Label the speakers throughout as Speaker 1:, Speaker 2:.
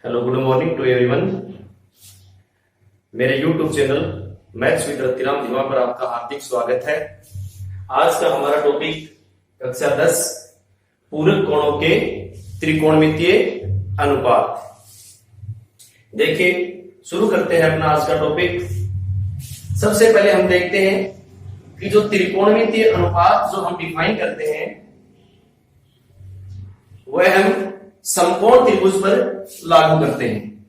Speaker 1: Hello, good morning to everyone. मेरे YouTube channel maths with Ratiram Dhima पर आपका हार्दिक स्वागत है। आज का हमारा टॉपिक कक्षा 10 पूरक कोणों के त्रिकोणमितीय अनुपात। देखिए, शुरू करते हैं अपना आज का टॉपिक। सबसे पहले हम देखते हैं कि जो त्रिकोणमितीय अनुपात जो हम डिफाइन करते हैं वह हम समकोण त्रिभुज पर लागू करते हैं।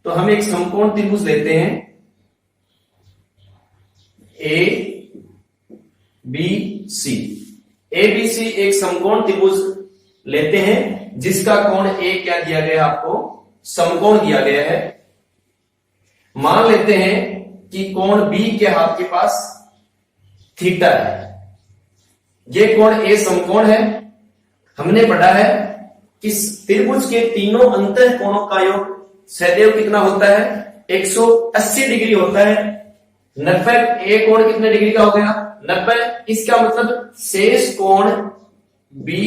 Speaker 1: तो हम एक समकोण त्रिभुज लेते हैं A B C. A B C एक समकोण त्रिभुज लेते हैं जिसका कोण ए क्या दिया गया है, आपको समकोण दिया गया है। मान लेते हैं कि कोण बी के आपके पास थीटा है। ये कोण ए समकोण है। हमने पढ़ा है कि त्रिभुज के तीनों अंतर कोणों का योग सदैव कितना होता है, 180 डिग्री होता है। 90 ए कोण कितने डिग्री का हो गया, 90। इसका मतलब शेष कोण बी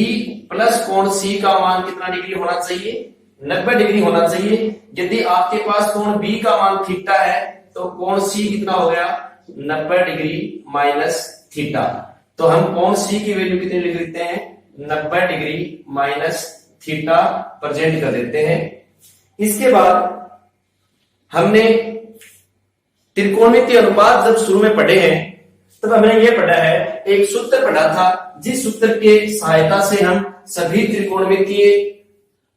Speaker 1: प्लस कोण सी का मान कितना डिग्री होना चाहिए, 90 डिग्री होना चाहिए। यदि आपके पास कोण बी का मान थीटा है तो कोण सी कितना हो गया, 90 डिग्री माइनस थीटा। तो हम कोण सी की वैल्यू कितनी लिख देते हैं, 90 डिग्री माइनस थीटा प्रेजेंट कर देते हैं। इसके बाद हमने त्रिकोणमितीय अनुपात जब शुरू में पढ़े हैं तब हमने ये पढ़ा है, एक सूत्र पढ़ा था जिस सूत्र के सहायता से हम सभी त्रिकोणमितीय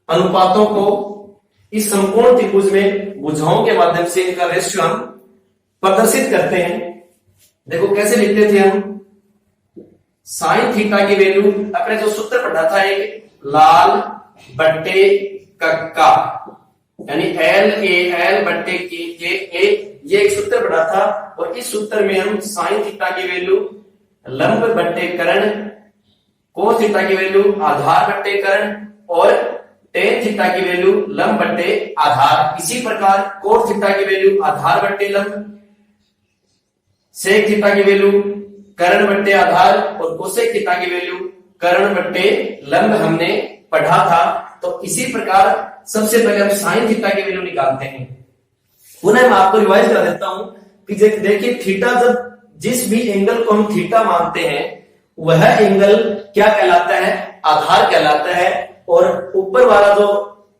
Speaker 1: अनुपातों को इस समकोण त्रिभुज में भुजाओं के माध्यम से इनका रेशियो हम प्रदर्शित करते हैं। देखो कैसे लिखते थे हम, साइन थीटा की वैल्यू अपने जो सूत्र पढ़ा था एक लाल बट्टे कक्का यानी एल ए एल बट्टे के ए, ये एक सूत्र पढ़ा था। और इस सूत्र में हम साइन थीटा की वैल्यू लंब बट्टे कर्ण, कोस थीटा की वैल्यू आधार बट्टे कर्ण और टेन थीटा की वैल्यू लंब बट्टे आधार। इसी प्रकार कोस थीटा की वैल्यू आधार बट्टे लंब, सेक थीटा की वैल्यू कर्ण बट्टे आधार और कोसेक थीटा की वैल्यू कर्ण बट्टे लंब हमने पढ़ा था। तो इसी प्रकार सबसे पहले हम साइन थीटा की वैल्यू निकालते हैं। पुनः मैं आपको रिवाइज कर देता हूं कि देखिए थीटा, जब जिस भी एंगल को हम थीटा मानते हैं वह एंगल क्या कहलाता है, आधार कहलाता है। और ऊपर वाला जो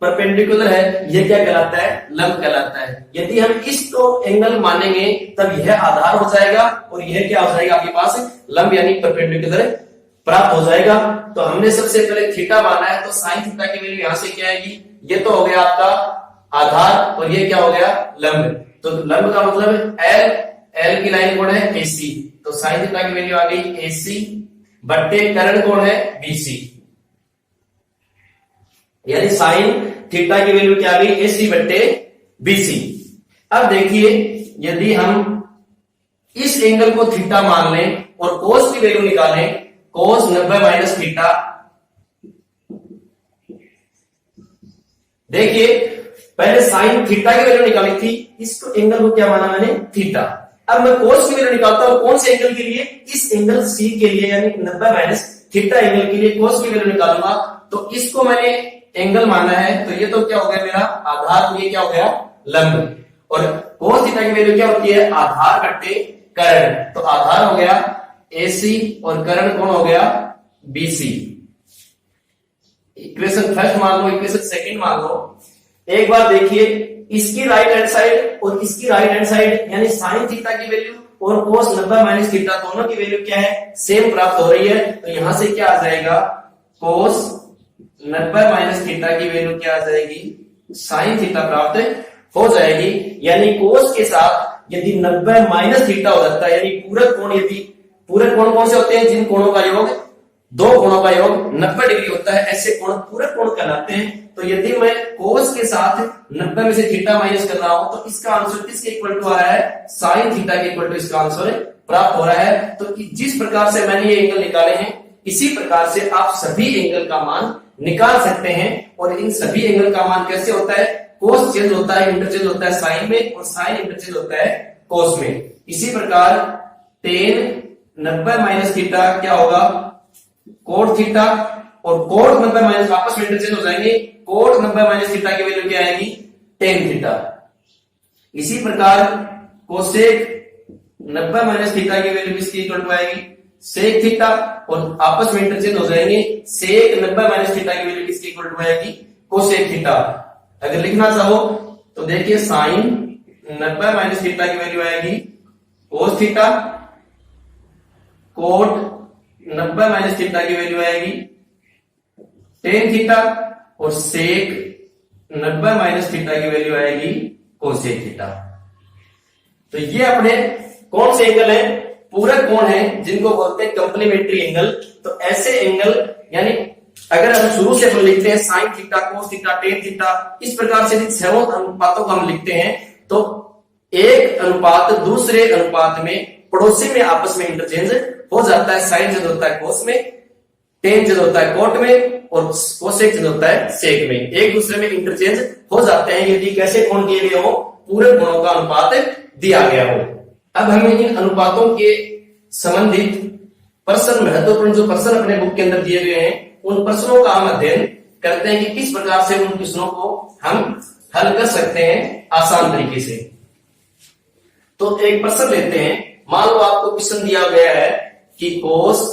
Speaker 1: परपेंडिकुलर है यह क्या कहलाता है, लंब कहलाता है। यदि हम इसको एंगल मानेंगे तब यह आधार हो जाएगा और यह क्या हो जाएगा, आपके पास लंब यानी परपेंडिकुलर प्राप्त हो जाएगा। तो हमने सबसे पहले थीटा माना है तो साइन थीटा की वैल्यू यहां से क्या आएगी, ये तो हो गया आपका आधार और ये क्या हो गया, लंब। तो लंब का मतलब एल, एल की लाइन कोण है एसी, तो साइन थीटा की वैल्यू आ गई एसी बट्टे कर्ण कोण है बीसी, यानी साइन थीटा की वैल्यू क्या आ गई, एसी बट्टे बीसी। अब देखिए यदि हम इस एंगल को थीटा मान लें और कोस की वैल्यू निकालें, कोस 90 माइनस थीटा। देखिए पहले साइन थीटा की वैल्यू निकाली थी, इसको एंगल को क्या माना मैंने, थीटा। अब मैं कोस की वैल्यू निकालता हूं, कौन से एंगल के लिए, इस एंगल सी के लिए यानी 90 माइनस थीटा एंगल के लिए कोस की वैल्यू निकालूंगा। तो इसको मैंने एंगल माना है तो ये तो क्या हो गया मेरा आधार, तो ये क्या हो गया लंब। और कोस थीटा की वैल्यू क्या होती है, आधार बट्टे कर्ण। तो आधार हो गया AC और कर्ण कोण हो गया BC। इक्वेशन फर्स्ट मान लो, इक्वेशन सेकंड मान लो। एक बार देखिए इसकी राइट हैंड साइड और इसकी राइट हैंड साइड यानी साइन थीटा की वैल्यू और कोस 90 माइनस थीटा दोनों की वैल्यू क्या है, सेम प्राप्त हो रही है। तो यहां से क्या आ जाएगा, कोस 90 माइनस थीटा की वैल्यू क्या आ जाएगी, साइन थीटा प्राप्त हो जाएगी। यानी कोस के साथ यदि 90 माइनस थीटा हो जाता है यानी पूरक कोण, यदि पूरक कोण कौन से होते हैं, जिन कोणों का योग, दो कोणों का योग 90 डिग्री होता है, ऐसे कोण पूरक कोण कहलाते हैं। तो यदि मैं कोस के साथ 90 में से थीटा माइनस कर रहा हूं तो इसका आंसर किसके इक्वल टू आ रहा है, साइन थीटा के इक्वल टू इसका आंसर प्राप्त हो रहा है। तो जिस प्रकार से मैंने ये एंगल निकाले हैं इसी प्रकार से आप सभी एंगल का मान निकाल सकते हैं। और इन सभी एंगल का मान कैसे होता है, कोस चेंज होता है, इंटरचेंज होता है साइन में, और साइन इंटरचेंज होता है कोस में। इसी प्रकार टेन 90 माइनस थीटा क्या होगा, कोट थीटा, और कोट 90 माइनस आपस में इंटरचेंज हो जाएंगे। कोट 90 माइनस थीटा की वैल्यू क्या आएगी, टेन थीटा। इसी प्रकार कोसेक 90 माइनस थीटा की वैल्यू किसकी इक्वल टू आएगी, सेक थीटा, और आपस में इंटरचेंज हो जाएंगे। सेक 90 माइनस थीटा की वैल्यू किसकी इक्वल टू आएगी, कोसेक थीटा। अगर लिखना चाहो तो देखिए साइन 90 माइनस थीटा की वैल्यू आएगी cos theta, coat 90 minus theta की वैल्यू आएगी टेन थीटा, और सेक 90 माइनस थीटा की वैल्यू आएगी कोसेक थीटा। तो ये अपने कौन से एंगल है, पूरक कोण है, जिनको बोलते हैं कंप्लीमेंट्री एंगल। तो ऐसे एंगल यानी अगर हम शुरू से लिखते हैं sine theta, cos theta, tan theta, इस प्रकार से छह अनुपातों को हम लिखते हैं, तो एक अनुपात दूसरे अनुपात में पड़ोसी में आपस में इंटरचेंज हो जाता है। साइन चेंज होता है कोस में, टेन चेंज होता है कोट में, और कोसेक चेंज होता है सेक में। एक दूसरे में इंटरचेंज हो जाते हैं यदि कैसे कोण किए गए हो, पूरे कोणों का अनुपात दिया गया हो। अब हमें इन अनुपातों के संबंधित प्रश्न, महत्वपूर्ण जो प्रश्न अपने बुक के अंदर दिए गए हैं, उन प्रश्नों का हम अध्ययन करते हैं कि किस प्रकार से उन प्रश्नों को हम हल कर सकते हैं आसान तरीके से। तो एक प्रश्न लेते हैं। मान लो आपको क्वेश्चन दिया गया है कि कोस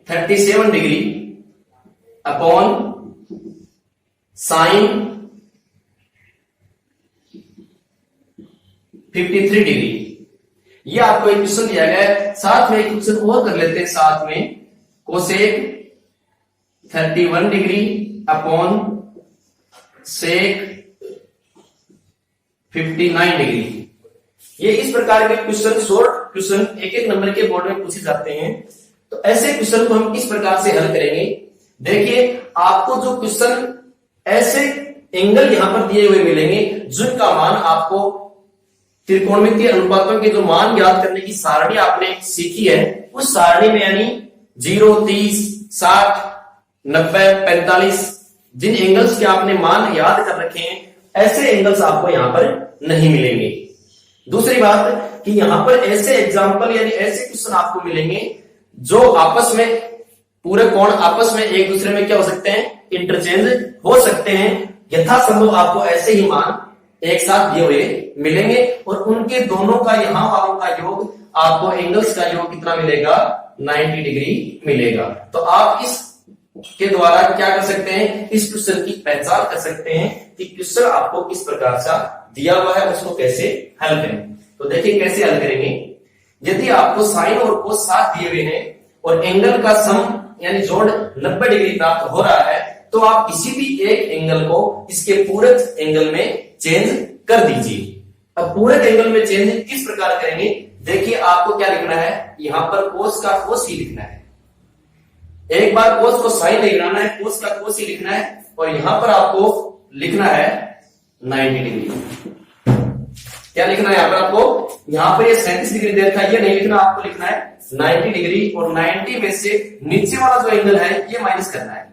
Speaker 1: 37 डिग्री अपॉन साइन 53 डिग्री, ये आपको एक क्वेश्चन दिया गया है। साथ में एक क्वेश्चन और कर लेते हैं साथ में, cosec 31 degree upon sec 59 degree. ये इस प्रकार के क्वेश्चन, शॉर्ट क्वेश्चन एक एक नंबर के बोर्ड में पूछे जाते हैं। तो ऐसे क्वेश्चन को हम किस प्रकार से हल करेंगे, देखिए आपको जो क्वेश्चन ऐसे एंगल यहां पर दिए हुए मिलेंगे जिनका मान आपको त्रिकोणमितीय अनुपातों के जो मान ज्ञात करने की सारणी आपने सीखी है, उस सारणी में यानी 0, 30, 60, 90, 45 जिन एंगल्स के आपने मान याद कर रखे हैं, ऐसे एंगल्स आपको यहां पर नहीं मिलेंगे। दूसरी बात कि यहां पर ऐसे एग्जाम्पल यानी ऐसे क्वेश्चन आपको मिलेंगे जो आपस में, पूरे कोण आपस में एक दूसरे में क्या हो सकते हैं, इंटरचेंज हो सकते हैं। यथासंभव आपको ऐसे ही मान एक साथ दिए हुए मिलेंगे, और उनके दोनों का, यहां वालों का योग, आपको एंगल्स का योग कितना मिलेगा, 90 डिग्री मिलेगा। तो आप इस के द्वारा क्या कर सकते हैं, इस क्वेश्चन की पहचान कर सकते हैं कि क्वेश्चन आपको किस प्रकार से दिया हुआ है, उसको कैसे हल करें। तो देखिए कैसे हल करेंगे। यदि आपको साइन और कोस साथ दिए हुए हैं और एंगल का सम यानी जोड़ 90 डिग्री प्राप्त हो रहा है, तो आप किसी भी एक एंगल को इसके पूरक एंगल में चेंज कर दीजिए। अब पूरक एंगल में चेंज किस प्रकार करेंगे, देखिए आपको क्या लिखना है, यहां पर कोस का कोस ही लिखना है। एक बार कोस को साइन नहीं बनाना है, कोस का कोस ही लिखना है, और यहां पर आपको लिखना है 90 डिग्री। क्या लिखना है यहां पर आपको, यहां पर ये 37 डिग्री दे रखा है, ये नहीं लिखना, आपको लिखना है 90 डिग्री, और 90 में से नीचे वाला जो एंगल है ये माइनस करना है।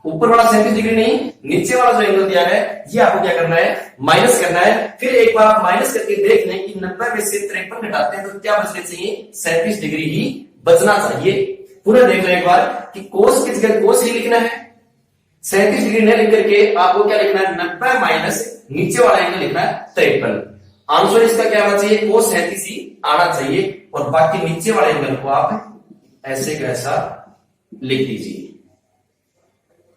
Speaker 1: ऊपर वाला 37 डिग्री नहीं, नीचे वाला जो एंगल दिया है ये आपको क्या करना है, माइनस करना है। फिर एक बार आप माइनस करके देख लें कि 90 में से 53 घटाते हैं तो क्या बचना चाहिए, 37 डिग्री ही बचना चाहिए। पूरा देख लें एक बार कि कोस की जगह कोस ही लिखना है, 37 डिग्री नहीं लिख करके आपको क्या लिखना है, 90 माइनस नीचे वाला एंगल लिखना है 53। आंसर इसका क्या आना चाहिए, कोस 37 ही आना चाहिए, और बाकी नीचे वाले एंगल को आप ऐसे कैसा लिख दीजिए।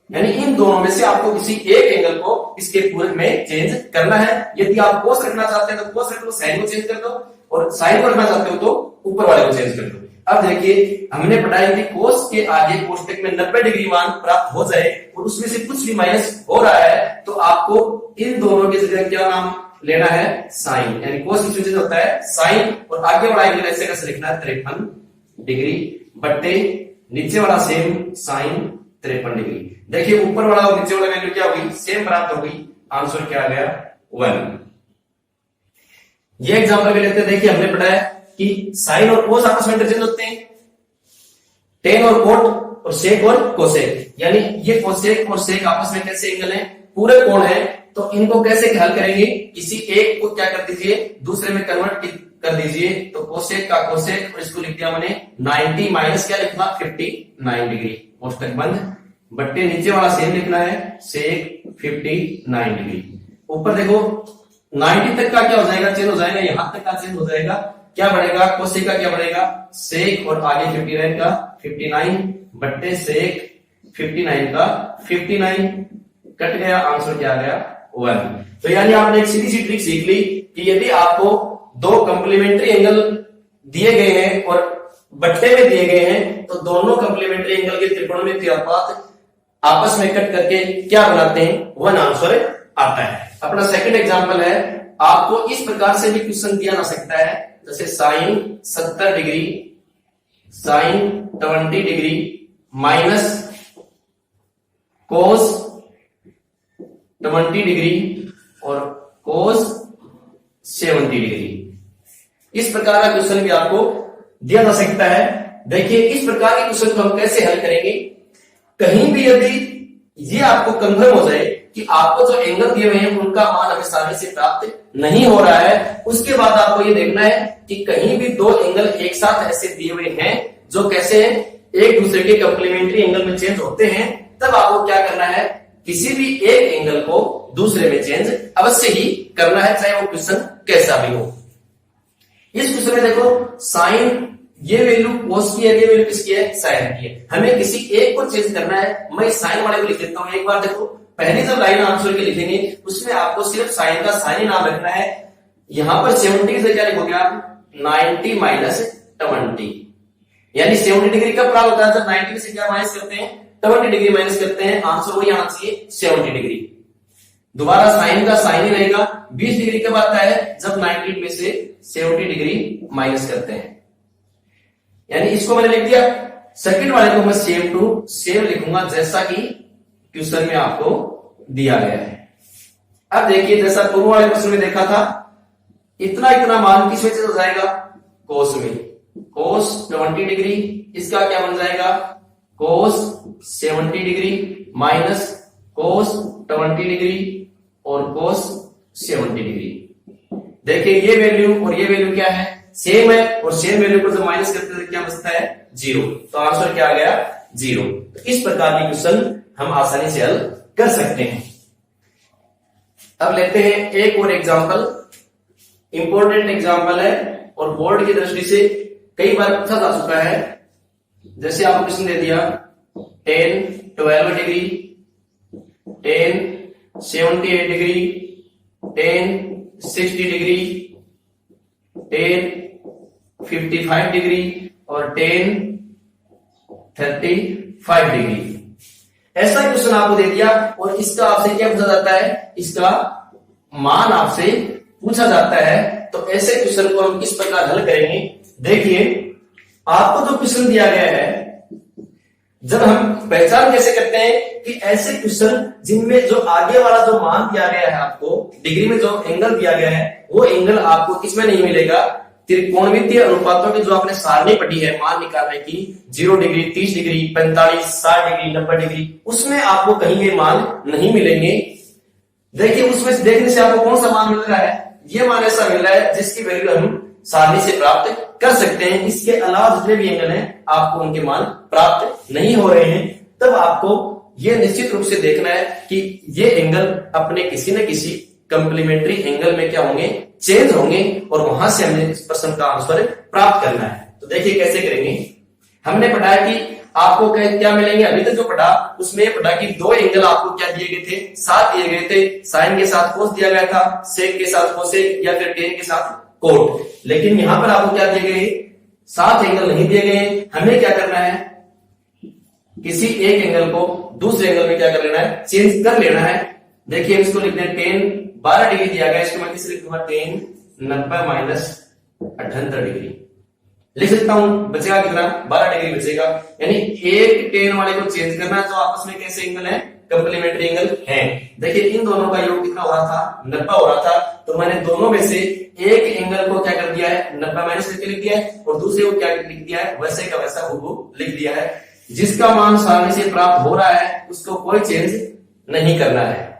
Speaker 1: यानी इन दोनों में से आपको किसी एक एंगल को इसके पूरक में चेंज करना है। यदि आप कोस रखना चाहते हैं तो कोस रख लो, साइन को चेंज कर दो, और साइन को रखना चाहते हो तो ऊपर वाले को चेंज कर दो। अब देखिए हमने पढ़ा है कि कोस के आगे कोष्टक में 90 डिग्री मान प्राप्त हो जाए और उसमें से कुछ भी माइनस हो रहा है, तो आपको इन दोनों की जगह क्या नाम लेना है, साइन। यानी कोस की चेंज होता है साइन, और आगे वाला एंगल ऐसे कैसे लिखना है, 53 डिग्री बट्टे नीचे वाला सेम साइन 53 डिग्री। देखिए ऊपर वाला और नीचे वाला वैल्यू क्या होगी, सेम प्राप्त होगी। आंसर क्या आ गया, 1। ये एग्जांपल भी लेते हैं। देखिए हमने पढ़ा है कि साइन और कोस आपस में इंटरचेंज होते हैं, टेन और कोट, और सेक और कोसेक। यानी ये कोसेक और सेक आपस में कैसे एंगल है, पूरे कोण है। तो इनको कैसे हल करेंगे, किसी एक को क्या कर दीजिए, दूसरे में कन्वर्ट कर दीजिए तो कोसेक का कोसेक, और इसको लिख दिया मैंने 90 माइनस क्या लिखना 59 डिग्री, कोष्टक बंद, बट्टे नीचे वाला सेम लिखना है सेक 59 डिग्री। ऊपर देखो 90 तक का क्या हो जाएगा, चेंज हो जाएगा, यहां तक का चेंज हो जाएगा, क्या बढ़ेगा कोसेक का क्या बढ़ेगा सेक, और आगे 59 का 59 बट्टे सेक 59 का 59 कट गया, आंसर क्या आ गया 1। तो यानी आपने एक सीधी सी ट्रिक सीख ली कि यदि आपको दो कंप्लीमेंट्री एंगल दिए गए हैं और बट्टे में दिए गए हैं तो दोनों कंप्लीमेंट्री एंगल के त्रिकोणमितीय अनुपात आपस में कट करके क्या बनाते हैं 1 आंसर आता है। अपना सेकंड एग्जांपल है, आपको इस प्रकार से भी क्वेश्चन दिया जा सकता है, जैसे sine 70 degree, sine 20 degree minus cos 20 degree और कोस 70 डिग्री। इस प्रकार का क्वेश्चन भी आपको दिया जा सकता है। देखिए इस प्रकार के क्वेश्चन को हम कैसे हल करेंगे, कहीं भी यदि ये आपको कंफर्म हो जाए कि आपको जो एंगल दिए हुए हैं उनका मान आसानी से प्राप्त नहीं हो रहा है, उसके बाद आपको ये देखना है कि कहीं भी दो एंगल एक साथ ऐसे दिए हुए हैं जो कैसे एक दूसरे के कंप्लीमेंट्री एंगल में चेंज होते हैं, तब आपको क्या करना है, किसी भी एक एंगल को दूसरे में चेंज अवश्य ही करना है, चाहे वो क्वेश्चन कैसा भी हो। इस क्वेश्चन में देखो साइन ये वैल्यू कोस की है, ये वैल्यू किसकी है साइन की है, हमें किसी एक को चेंज करना है। मैं साइन वाले को लिख देता हूं, एक बार देखो पहली जब लाइन आंसर के लिखेंगे उसमें आपको सिर्फ साइन का साइन ही नाम रखना है। यहां पर 70 से क्या लिखोगे आप 90 माइनस 20, यानी 70 डिग्री कब प्राप्त होता है जब 90 से क्या माइनस करते हैं 20 डिग्री माइनस करते हैं, आंसर वही आना चाहिए 70 डिग्री। दोबारा साइन का साइन ही रहेगा। 20 डिग्री कब आता है जब 90 में से 70 डिग्री माइनस करते हैं, यानी इसको मैंने लिख दिया। सेकंड वाले को मैं सेम टू सेम लिखूंगा जैसा कि क्वेश्चन में आपको दिया गया है। अब देखिए जैसा पूर्व वाले क्वेश्चन में देखा था, इतना इतना मान किस में चेंज हो जाएगा कोस में, कोस 20 डिग्री, इसका क्या बन जाएगा कोस 70 डिग्री माइनस कोस 20 डिग्री और कोस 70 डिग्री। देखिए ये वैल्यू और ये वैल्यू क्या है सेम है, और सेम वैल्यू को जब माइनस करते हैं क्या बचता है 0, तो आंसर क्या आ गया 0। तो इस प्रकार की क्वेश्चन हम आसानी से हल कर सकते हैं। अब लेते हैं एक और एग्जांपल, इंपॉर्टेंट एग्जांपल है और बोर्ड की दृष्टि से कई बार पूछा जा चुका है। जैसे आपको क्वेश्चन दे दिया 10 12 डिग्री, 10 78 डिग्री, 10 60 डिग्री, 10 55 डिग्री और 10 35 डिग्री। ऐसा क्वेश्चन आपको दे दिया और इसका आपसे क्या पूछा जाता है, इसका मान आपसे पूछा जाता है। तो ऐसे क्वेश्चन को हम किस प्रकार हल करेंगे, देखिए आपको जो क्वेश्चन दिया गया है, जब हम पहचान कैसे करते हैं कि ऐसे क्वेश्चन जिनमें जो आगे वाला जो मान दिया गया है, आपको डिग्री में जो एंगल दिया गया है वो एंगल आपको किसमें नहीं मिलेगा, त्रिकोणमितीय अनुपातों की जो आपने सारणी पढ़ी है मान निकालने की 0 डिग्री 30 डिग्री 45 60 डिग्री 90 डिग्री, उसमें आपको कहीं ये मान नहीं मिलेंगे। देखिए उसमें से देखने से आपको कौन सा मान मिल रहा है, ये मान ऐसा मिल रहा है जिसकी वैल्यू हम सारणी से प्राप्त कर सकते हैं। इसके अलावा जितने भी एंगल हैं आपको उनके मान प्राप्त नहीं हो रहे हैं। तब आपको यह निश्चित रूप से देखना है कि ये एंगल अपने किसी न किसी कंप्लीमेंट्री एंगल में क्या होंगे चेंज होंगे, और वहां से हमें इस प्रश्न का आंसर प्राप्त करना है। तो देखिए कैसे करेंगे, हमने पढ़ा कि आपको क्या मिलेंगे, अभी तक जो पढ़ा उसमें पढ़ा कि दो एंगल आपको क्या दिए गए थे, साथ दिए गए थे, साइन के साथ कोस दिया गया था, सेक के साथ कोसेक या फिर टेन के साथ कोट। लेकिन यहां पर आपको क्या दिए गए, 7 एंगल नहीं दिए गए। हमें क्या करना है, किसी एक एंगल को दूसरे एंगल में क्या कर लेना है, चेंज कर लेना है। देखिए इसको लिखते हैं 10 12 डिग्री दिया गया, इसको मैं किस लिख दूंगा 10 90 माइनस 78 डिग्री लिख सकता हूं। बचेगा कितना 12 डिग्री बचेगा, यानी एक 10 वाले को चेंज करना है जो आपस में कैसे एंगल है, कंप्लीमेंट्री एंगल है। देखिए इन दोनों का योग कितना हो रहा था 90 हो रहा था, तो मैंने दोनों में से एक एंगल को क्या कर दिया है 90 माइनस करके लिख दिया है, और दूसरे को क्या लिख दिया है वैसे का वैसा हूबहू लिख दिया है। जिसका मान सारणी से प्राप्त हो रहा है उसको कोई चेंज नहीं करना है।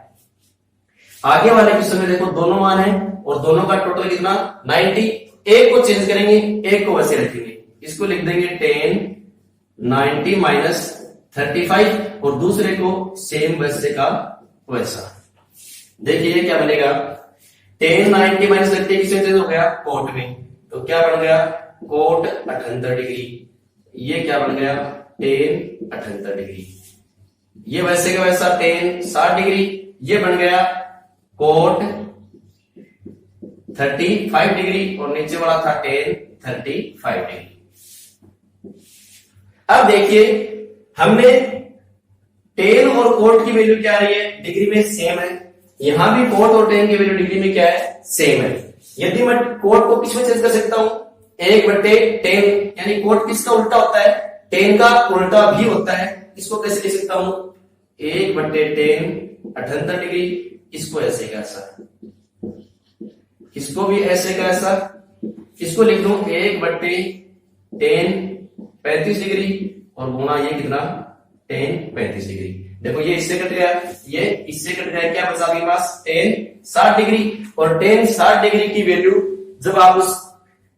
Speaker 1: आगे वाले क्वेश्चन में देखो दोनों मान है और दोनों का टोटल कितना 90, एक को चेंज करेंगे, एक को वैसे रखेंगे। इसको लिख देंगे tan 90 माइनस 35 और दूसरे को सेम वैसे का वैसा। देखिए क्या बनेगा, tan 90 माइनस 30 किसमें चेंज हो गया, कोट में, तो क्या बन गया कोट 78 डिग्री। ये क्या बन गया tan 78 डिग्री। ये वैसे का वैसा tan 60 डिग्री, ये बन गया कोट 35 डिग्री और नीचे वाला था tan 35 डिग्री। अब देखिए हमने tan और कोट की वैल्यू क्या आ रही है, डिग्री में सेम है। यहां भी कोट और tan की वैल्यू डिग्री में क्या है, सेम है। यदि मैं कोट को किस में चेंज कर सकता हूं, 1/tan, यानी कोट किसका उल्टा होता है, tan का उल्टा भी होता है। इसको कैसे लिख सकता हूं, 1/tan 78 डिग्री, इसको ऐसे का ऐसा, इसको भी ऐसे का ऐसा, इसको लिख दूं 1/tan 35 डिग्री और गुणा ये कितना tan 35 डिग्री। देखो ये इससे कट गया, ये इससे कट गया, क्या बचा आपके पास tan 60 डिग्री। और tan 60 डिग्री की वैल्यू जब आप उस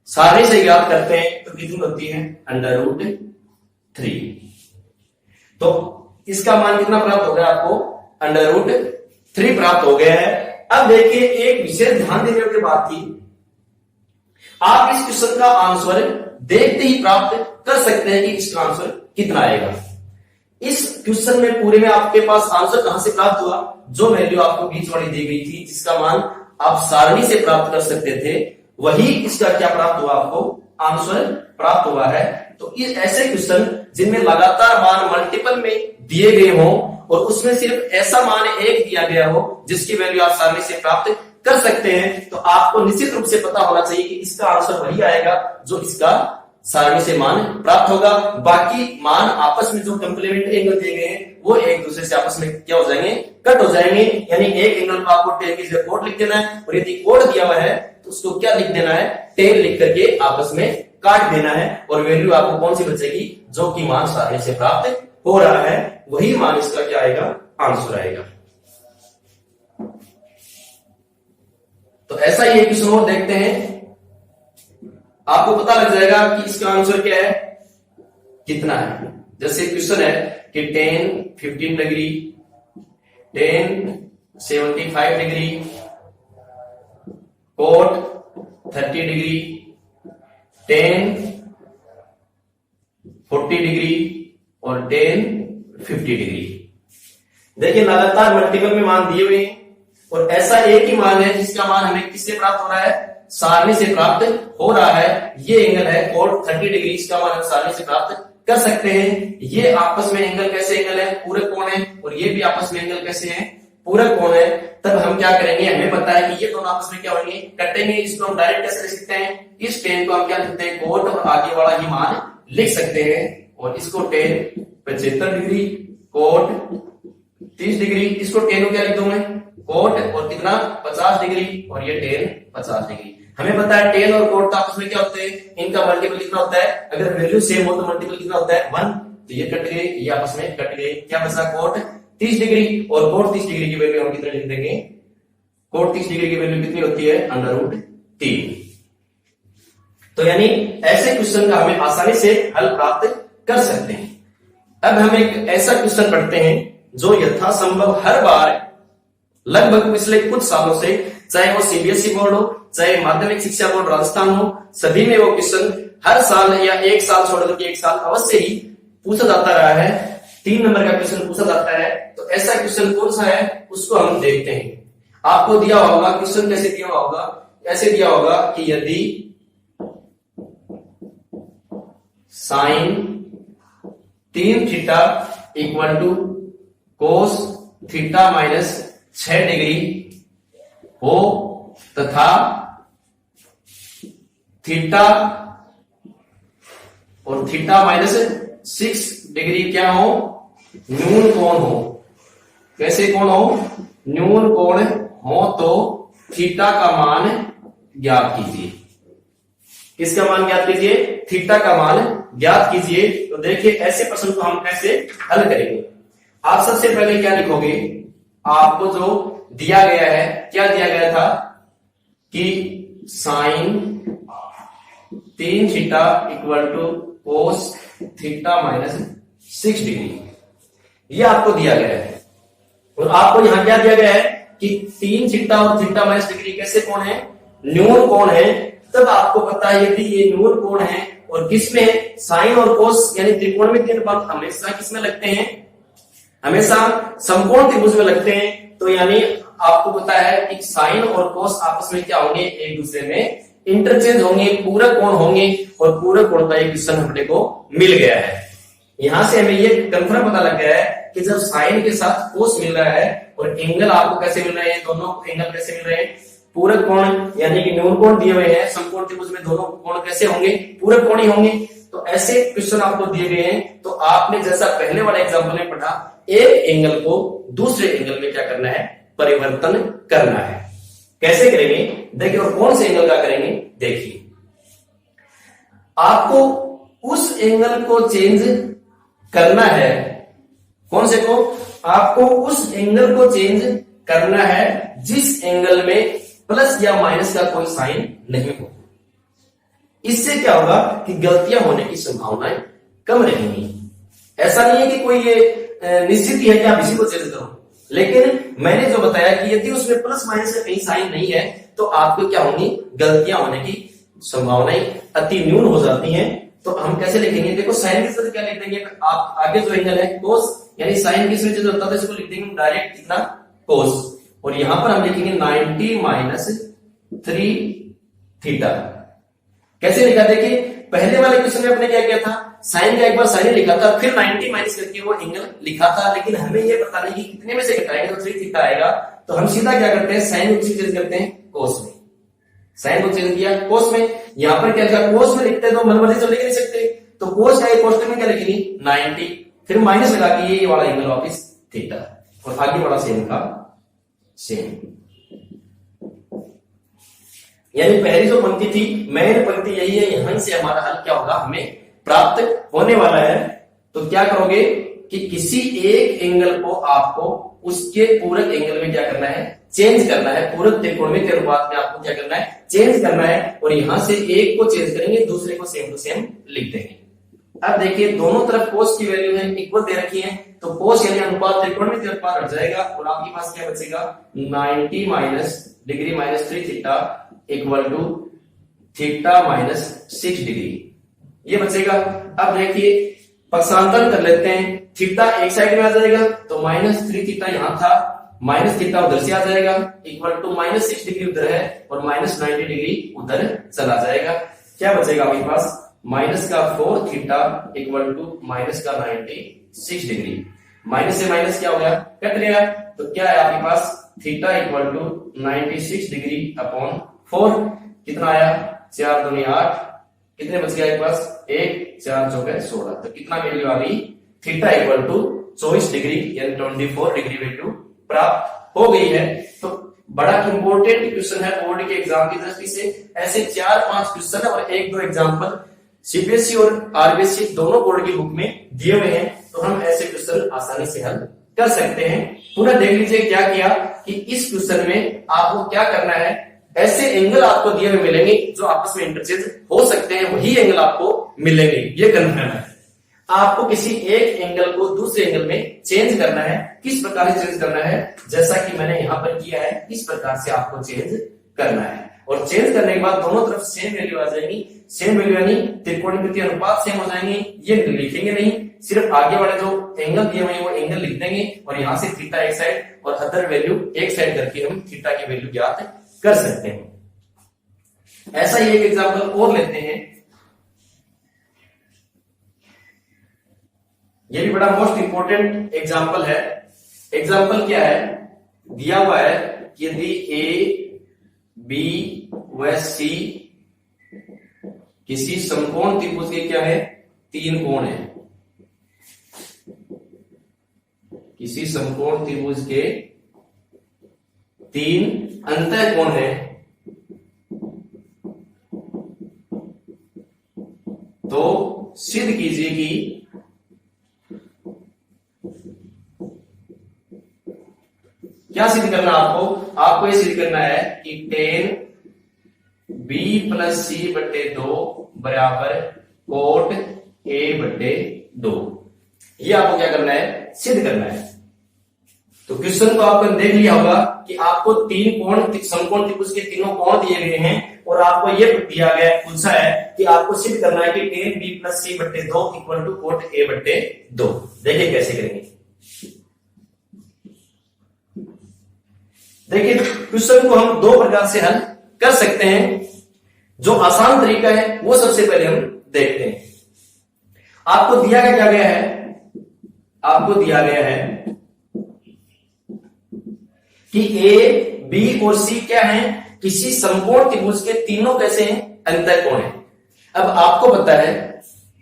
Speaker 1: सारे से याद करते हैं तो कितनी होती है, √3। तो इसका मान कितना प्राप्त हो गया आपको, √3 प्राप्त हो गया है। अब देखिए एक विशेष ध्यान देने की बात थी, आप इस क्वेश्चन का आंसर देखते ही प्राप्त कर सकते हैं कि इसका आंसर कितना आएगा। इस क्वेश्चन में पूरे में आपके पास आंसर कहां से प्राप्त हुआ, जो वैल्यू आपको बीच वाली दी गई थी जिसका मान आप सारणी से प्राप्त कर सकते थे, वही इसका क्या प्राप्त हुआ, आपको आंसर प्राप्त हुआ है। तो ये ऐसे क्वेश्चन जिनमें लगातार मान मल्टीपल में दिए गए हों और उसमें सिर्फ ऐसा मान एक दिया गया हो जिसकी वैल्यू आप सारणी से प्राप्त कर सकते हैं, तो आपको निश्चित रूप से पता होना चाहिए कि इसका आंसर वही आएगा जो इसका सारणी से मान प्राप्त होगा। बाकी मान आपस में जो कंप्लीमेंट्री एंगल दिए गए हैं वो एक दूसरे से आपस में क्या हो जाएंगे, कट हो जाएंगे। यानी एक एंगल को आपको tan की जगह कोट लिख देना है और यदि कोट दिया हुआ है तो उसको क्या लिख देना है, tan लिख करके आपस में काट देना है और वैल्यू आपको कौन सी बचेगी, जो कि मान सारणी से प्राप्त हो रहा है वही मान इसका क्या आएगा, आंसर आएगा। तो ऐसा ही एक क्वेश्चन और देखते हैं, आपको पता लग जाएगा कि इसका आंसर क्या है, कितना है। जैसे क्वेश्चन है कि tan 15 degree, tan 75 degree, cot 30 degree, tan 40 degree और tan 50 डिग्री। देखिए लगातार मल्टीपल में मान दिए हुए हैं और ऐसा एक ही मान है जिसका मान हमें किससे प्राप्त हो रहा है, सारणी से प्राप्त हो रहा है। ये एंगल है कोट 30 डिग्री, इसका मान हम सारणी से प्राप्त कर सकते हैं। ये आपस में एंगल कैसे एंगल है, पूरक कोण है, और ये भी आपस में एंगल कैसे है, पूरक कोण है। तब हम क्या करेंगे, हमें पता है कि ये दोनों आपस में क्या होंगे, कटेंगे। इसको हम डायरेक्ट कैसे लिख सकते हैं, इस tan को हम क्या लिखते हैं, कोट और आगे वाला ही मान लिख सकते हैं। और इसको tan 75 डिग्री, कोट 30 डिग्री, इसको tan को क्या लिख दूं मैं, कोट और कितना 50 डिग्री और ये tan 50 डिग्री। हमें पता है tan और कोट आपस में क्या होते हैं, इनका मल्टीपल कितना होता है, अगर वैल्यू सेम हो तो मल्टीपल कितना होता है 1। तो ये कट गए, ये आपस में कट गए, क्या बचा कोट 30 डिग्री और कोट 30 डिग्री की वैल्यू हम कितना लिख देंगे, कोट 30 डिग्री की वैल्यू कितनी होती है, √3। तो यानी ऐसे क्वेश्चन का हमें आसानी से हल प्राप्त कर सकते हैं। अब हम एक ऐसा क्वेश्चन पढ़ते हैं जो यथासंभव हर बार लगभग पिछले कुछ सालों से, चाहे वो सीबीएसई बोर्ड हो, चाहे माध्यमिक शिक्षा बोर्ड राजस्थान हो, सभी में वो क्वेश्चन हर साल या एक साल छोड़ करके एक साल अवश्य ही पूछा जाता रहा है। 3 नंबर का क्वेश्चन पूछा जाता है। तो ऐसा क्वेश्चन कौन सा है उसको हम देखते हैं। आपको दिया होगा क्वेश्चन, कैसे दिया होगा, ऐसे दिया होगा कि यदि sine 3 theta equal to cos theta minus 6 degree हो तथा थीटा और थीटा माइनस 6 डिग्री क्या हो, न्यून कोण हो। कैसे कोण हो, न्यून कोण हो तो थीटा का मान ज्ञात कीजिए। किसका मान ज्ञात कीजिए, थीटा का मान ज्ञात कीजिए। तो देखिए ऐसे प्रश्न को हम कैसे हल करेंगे। आप सबसे पहले क्या लिखोगे, आपको जो दिया गया है, क्या दिया गया था कि sine 3 theta equal to cos theta minus 6 degree, ये आपको दिया गया है। और आपको यहां क्या दिया गया है कि 3 थीटा और थीटा माइनस डिग्री कैसे कोण है, न्यून कोण है। तब आपको पता है यदि ये न्यून कोण है और किसमें, साइन और कोस यानी त्रिकोणमितीय अनुपात हमेशा किसमें लगते हैं, हमेशा समकोण त्रिभुज में लगते हैं। तो यानी आपको पता है कि साइन और कोस आपस में क्या होंगे, एक दूसरे में इंटरचेंज होंगे, पूरक कोण होंगे, और पूरक कोण का एक क्वेश्चन हमने को मिल गया है। यहां से हमें ये कंफर्म पता लग गया है कि जब साइन के साथ कोस मिल रहा है और एंगल आपको कैसे मिल रहे हैं, दोनों एंगल कैसे मिल रहे हैं, पूरक कोण यानी कि न्यून कोण दिए हुए हैं, समकोण त्रिभुज में दोनों कोण कैसे होंगे, पूरक कोण ही होंगे। तो ऐसे क्वेश्चन आपको दिए गए हैं, तो आपने जैसा पहले वाले एग्जाम्पल में पढ़ा, एक एंगल को दूसरे एंगल में क्या करना है, परिवर्तन करना है। कैसे करेंगे देखिए, और कौन से एंगल का करेंगे देखिए। आपको उस एंगल को चेंज करना है, कौन से को, आपको उस एंगल को चेंज करना है जिस एंगल में प्लस या माइनस का कोई साइन नहीं हो। इससे क्या होगा कि गलतियां होने की संभावनाएं कम रहेंगी। ऐसा नहीं है कि कोई ये निश्चित ही है कि आप इसी को चेंज करो, लेकिन मैंने जो बताया कि यदि उसमें प्लस माइनस का कहीं साइन नहीं है तो आपको क्या होंगी, गलतियां होने की संभावनाएं अति न्यून हो जाती हैं। तो हम कैसे लिखेंगे, देखो साइन की जगह क्या लिख देंगे, आप आगे जो एंगल है कोस, यानी साइन किस में चेंज होता है, इसको लिख देंगे डायरेक्ट कितना, कोस, और यहां पर हम लिखेंगे 90 माइनस 3 थीटा। कैसे लिखा, देखिए पहले वाले क्वेश्चन में अपने क्या किया था, साइन का एक बार साइन लिखा था, फिर 90 माइनस करके वो एंगल लिखा था, लेकिन हमें ये पता नहीं कि कितने में से घटाएंगे तो 3 थीटा आएगा। तो हम सीधा क्या करते हैं, साइन को चेंज करते हैं कोस में, साइन को चेंज किया कोस में। यहां पर क्या लिखा, कोस में लिखते हैं तो मनमर्जी तो लिख नहीं सकते, तो कोस का एक कोष्टक में क्या लिखेंगे 90, फिर माइनस लगा के ये वाला एंगल वापिस थीटा, और आगे वाला सेम का सेम। यानी पहली जो पंक्ति थी, मेन पंक्ति यही है, यहां से हमारा हल क्या होगा, हमें प्राप्त होने वाला है। तो क्या करोगे कि किसी एक एंगल को आपको उसके पूरक एंगल में क्या करना है, चेंज करना है, पूरक त्रिकोणमितीय अनुपात में आपको क्या करना है, चेंज करना है, और यहां से एक को चेंज करेंगे, दूसरे को सेम टू सेम लिख देंगे। अब देखिए दोनों तरफ कोस की वैल्यू है इक्वल दे रखी है, तो कोस यानी अनुपात त्रिकोणमितीय अनुपात हट जाएगा, और आपके पास क्या बचेगा, 90 minus degree minus 3 theta equal to theta minus 6 degree, ये बचेगा। अब देखिए पक्षांतर कर लेते हैं, थीटा एक साइड में आ जाएगा तो माइनस 3 थीटा यहां था, माइनस थीटा उधर से आ जाएगा, इक्वल टू माइनस 6 डिग्री उधर है और माइनस 90 डिग्री उधर चला जाएगा। क्या बचेगा आपके पास, माइनस का 4 थीटा इक्वल टू माइनस का 96 डिग्री, माइनस से माइनस क्या हो गया, कट गया, तो क्या है आपके पास, theta equal to 96 degree upon 4, कितना आया, 4 दूनी 8, कितने बच गया आपके पास, 1 4 चौके 16, तो कितना वैल्यू आ गई, थीटा इक्वल टू 24 डिग्री यानी 24 डिग्री वैल्यू प्राप्त हो गई है। तो बड़ा इंपॉर्टेंट क्वेश्चन है बोर्ड के एग्जाम की दृष्टि से। ऐसे 4-5 क्वेश्चन और 1-2 एग्जाम्पल सीबीएसई और आरबीएसई दोनों बोर्ड की बुक में दिए हुए हैं, तो हम ऐसे क्वेश्चन आसानी से हल कर सकते हैं। पूरा देख लीजिए क्या किया कि इस क्वेश्चन में आपको क्या करना है, ऐसे एंगल आपको दिए हुए मिलेंगे जो आपस में इंटरचेंज हो सकते हैं, वही एंगल आपको मिलेंगे, ये कन्फर्म है। आपको किसी एक एंगल को दूसरे एंगल में चेंज करना है, किस प्रकार से चेंज करना है, जैसा कि मैंने यहां पर किया है, इस प्रकार से आपको चेंज करना है। और चेंज करने के बाद दोनों तरफ सेम वैल्यू आ जाएगी, सेम वैल्यू यानी त्रिकोणमितीय अनुपात सेम हो जाएंगे, ये लिखेंगे नहीं, सिर्फ आगे वाले जो एंगल दिए हुए हैं वो एंगल लिख देंगे, और यहां से थीटा एक साइड और अदर वैल्यू एक साइड करके हम थीटा की वैल्यू ज्ञात कर सकते हैं। ऐसा ही एक एग्जांपल और लेते हैं, ये भी बड़ा मोस्ट इंपोर्टेंट एग्जांपल है। एग्जांपल क्या है, दिया हुआ है यदि ए बी व सी किसी समकोण त्रिभुज के क्या है, 3 कोण है, किसी समकोण त्रिभुज के 3 अंतः कोण है, तो सिद्ध कीजिए कि क्या सिद्ध करना आपको ये सिद्ध करना है कि tan b प्लस सी बटे 2 बराबर कोट ए बटे 2। ये आपको क्या करना है, सिद्ध करना है। तो क्वेश्चन को आपने देख लिया होगा कि आपको तीन कोण समकोण त्रिभुज के तीनों कोण दिए गए हैं और आपको ये दिया गया पूछा है कि आपको सिद्ध करना है कि tan b प्लस c बटे 2 इक्वल टू कोट a बटे 2। देखिए कैसे करेंगे। देखिए क्वेश्चन को हम दो प्रकार से हल कर सकते हैं। जो आसान तरीका है वो सबसे पहले हम देखते हैं। आपको दिया क्या गया है, आपको दिया गया है कि ए बी और सी क्या है, किसी समकोण त्रिभुज के तीनों कैसे हैं, अंतःकोण है। अब आपको पता है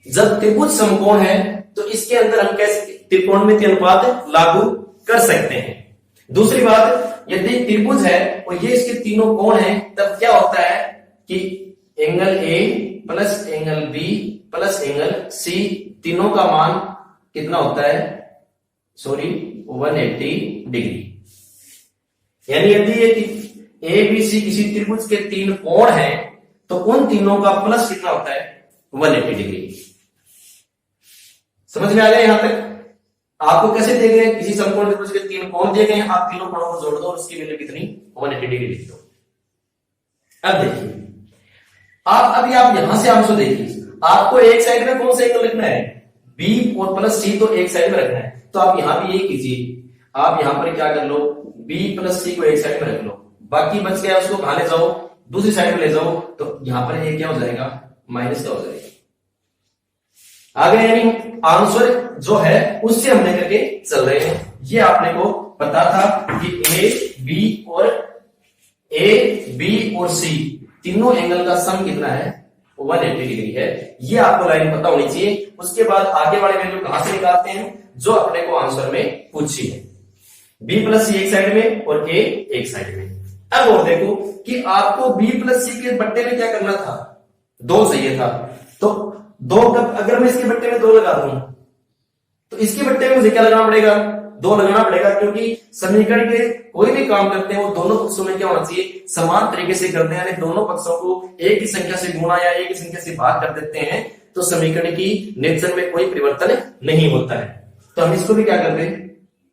Speaker 1: जब त्रिभुज समकोण है तो इसके अंदर हम कैसे त्रिकोणमितीय अनुपात लागू कर सकते हैं। दूसरी बात, यदि त्रिभुज है और ये इसके तीनों कोण हैं तब क्या होता है कि angle A plus angle B plus angle C तीनों का मान कितना होता है, 180 डिग्री। यानी यदि ये ए बी सी किसी त्रिभुज के तीन कोण हैं तो उन तीनों का प्लस कितना होता है, 180 डिग्री। समझ में आ गया यहां तक। आपको कैसे दिए गए, किसी समकोण त्रिभुज के तीन कोण दिए गए हैं, आप तीनों कोणों को जोड़ दो और उसकी वैल्यू कितनी, 180 डिग्री लिख दो। अब देखिए आप यहां से आंसर देखिए, आपको एक साइड में कौन सा एंगल रखना है, बी और प्लस सी तो एक साइड में रखना है। तो आप यहां भी ये कीजिए, आप यहां पर क्या कर लो, बी प्लस सी को एक साइड में रख लो, बाकी बच गया उसको कहां ले जाओ, दूसरी साइड में ले जाओ। तो यहां पर ये क्या हो जाएगा, माइनस का हो जाएगा। आगे यानी आंसर जो है उससे हम लेकर के चल रहे हैं। ये आपने को पता था कि ए बी और सी तीनों एंगल का सम कितना है, 180 डिग्री है। ये आपको लाइन पता होनी चाहिए। उसके बाद आगे वाले वैल्यू कहां से निकालते हैं, जो अपने को आंसर में पूछी है। बी प्लस सी एक साइड में और ए एक साइड में। अब और देखो कि आपको बी प्लस सी के बट्टे में क्या करना था, 2 चाहिए था। तो 2 अगर मैं इसके बट्टे में 2 लगा दूं तो इसके बट्टे में मुझे क्या लगाना पड़ेगा, 2 लगाना पड़ेगा, क्योंकि समीकरण के कोई भी काम करते हैं वो दोनों पक्षों में क्या होना चाहिए, समान तरीके से करते हैं। यानी दोनों पक्षों को एक ही संख्या से गुणा या एक ही संख्या से भाग कर देते हैं तो समीकरण की नेचर में कोई परिवर्तन नहीं होता है। तो हम इसको भी क्या करते हैं,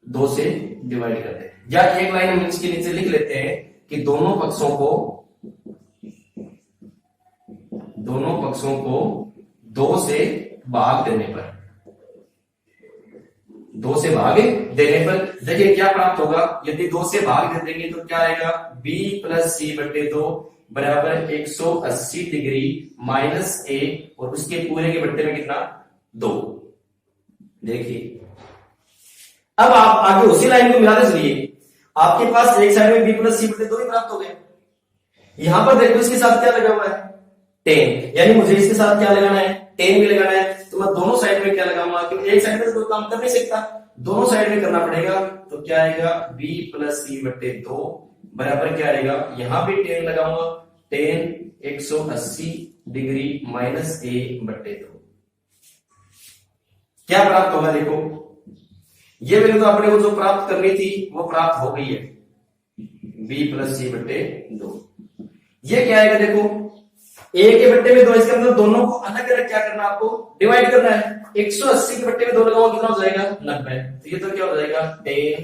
Speaker 1: 2 से डिवाइड करते हैं। या एक लाइन हम इसके नीचे लिख लेते हैं कि दोनों पक्षों को 2 से भाग देने पर, 2 से भाग देने पर देखिए क्या प्राप्त होगा। यदि 2 से भाग दे देंगे तो क्या आएगा, b प्लस सी बटे 2 बराबर 180 डिग्री माइनस ए और उसके पूरे के बट्टे में कितना, 2। देखिए अब आप आगे उसी लाइन को मिलाते चलिए। आपके पास एक साइड में b प्लस सी बटे 2 ही प्राप्त हो गए। यहां पर देखो इसके साथ क्या लगा हुआ है, 10, यानी मुझे इसके साथ क्या लगाना है, 10 भी लगाना है। तो मैं दोनों साइड में क्या लगाऊंगा, क्योंकि एक साइड में तो कोई काम कर नहीं सकता, दोनों साइड में करना पड़ेगा। तो क्या आएगा, b प्लस सी बटे 2 बराबर क्या आएगा, यहां भी 10 लगाऊंगा, 10 180 डिग्री माइनस ए बटे 2। क्या प्राप्त होगा, देखो ये वैल्यू तो अपने को जो प्राप्त करनी थी वो प्राप्त हो गई है, b प्लस सी बटे 2। ये क्या आएगा, देखो a के बट्टे में 2, इसके अंदर दोनों को अलग अलग क्या करना, आपको डिवाइड करना है। 180 के बट्टे में 2 लगाओ कितना हो जाएगा, 90। तो ये तो क्या हो जाएगा, 10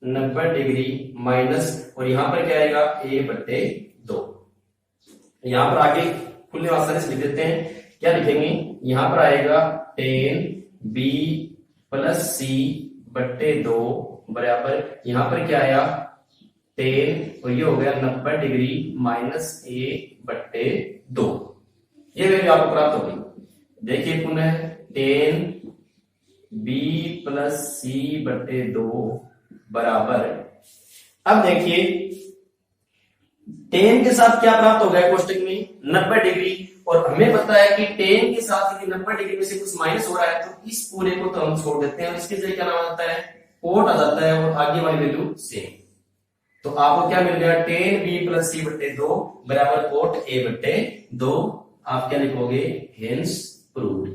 Speaker 1: 90 डिग्री माइनस और यहां पर क्या आएगा, a बट्टे 2। यहां पर आगे खुले आसानी से लिख देते हैं, क्या लिखेंगे, यहां पर आएगा 10 b प्लस सी बट्टे 2 बराबर यहां पर क्या आया, 10 और ये हो गया 90 डिग्री माइनस ए बट्टे 2। ये वैल्यू आपको प्राप्त होगी। देखिए पुनः 10 b प्लस सी बट्टे 2 बराबर, अब देखिए 10 के साथ क्या प्राप्त हो गया कोष्टक में, 90 डिग्री। और हमें पता है कि 10 के साथ यदि 90 डिग्री में से कुछ माइनस हो रहा है तो इस पूरे को तो हम छोड़ देते हैं और इसके जगह क्या नाम आता है, कोट आ जाता है और आगे वाली वैल्यू सेम। तो आपको क्या मिल गया, 10 b प्लस सी बट्टे 2 बराबर कोट a बट्टे 2। आप क्या लिखोगे, हेंस प्रूव्ड।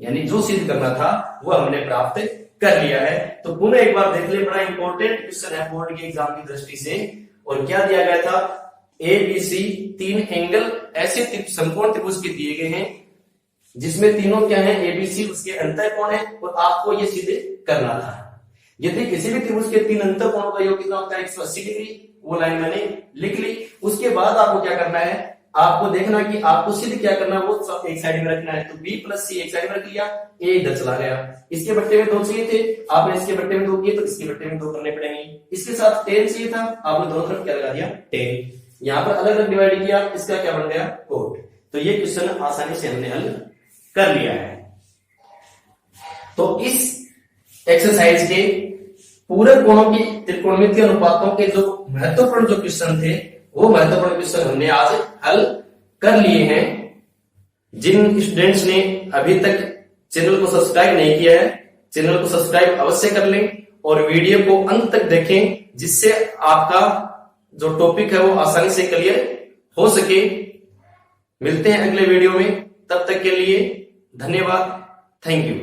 Speaker 1: यानी जो सिद्ध करना था वो हमने प्राप्त कर लिया है। तो पुनः एक बार देख ले, बड़ा इंपॉर्टेंट क्वेश्चन है बोर्ड के एग्जाम की दृष्टि से। और क्या दिया गया था, ए बी सी 3 एंगल ऐसे समकोण त्रिभुज के दिए गए हैं जिसमें तीनों क्या है, एबीसी उसके अंतःकोण है और आपको ये सिद्ध करना था। यदि किसी भी त्रिभुज के 3 अंतःकोणों का योग कितना होता है 180 डिग्री, वो लाइन मैंने लिख ली। उसके बाद आपको क्या करना है, आपको देखना कि आपको सिद्ध क्या करना है, वो एक साइड में रखना है। तो बी प्लस सी एक साइड में रख लिया, ए इधर चला गया। इसके बट्टे में 2 चाहिए थे, आपने इसके बट्टे में 2 किए, तो इसके बट्टे में 2 करने पड़ेंगे। इसके साथ 10 चाहिए था, आपने दोनों तरफ क्या लगा दिया 10। यहाँ पर अलग अलग डिवाइड किया, इसका क्या बन गया कोट। तो ये क्वेश्चन आसानी से हमने हल कर लिया है। तो इस एक्सरसाइज के पूरे कोणों की त्रिकोणमितीय अनुपातों के जो महत्वपूर्ण जो क्वेश्चन थे, वो महत्वपूर्ण क्वेश्चन हमने आज हल कर लिए हैं। जिन स्टूडेंट्स ने अभी तक चैनल को सब्सक्राइब नहीं किया है, चैनल को सब्सक्राइब अवश्य कर लें और वीडियो को अंत तक देखें, जिससे आपका जो टॉपिक है वो आसानी से क्लियर हो सके। मिलते हैं अगले वीडियो में, तब तक के लिए धन्यवाद, थैंक यू।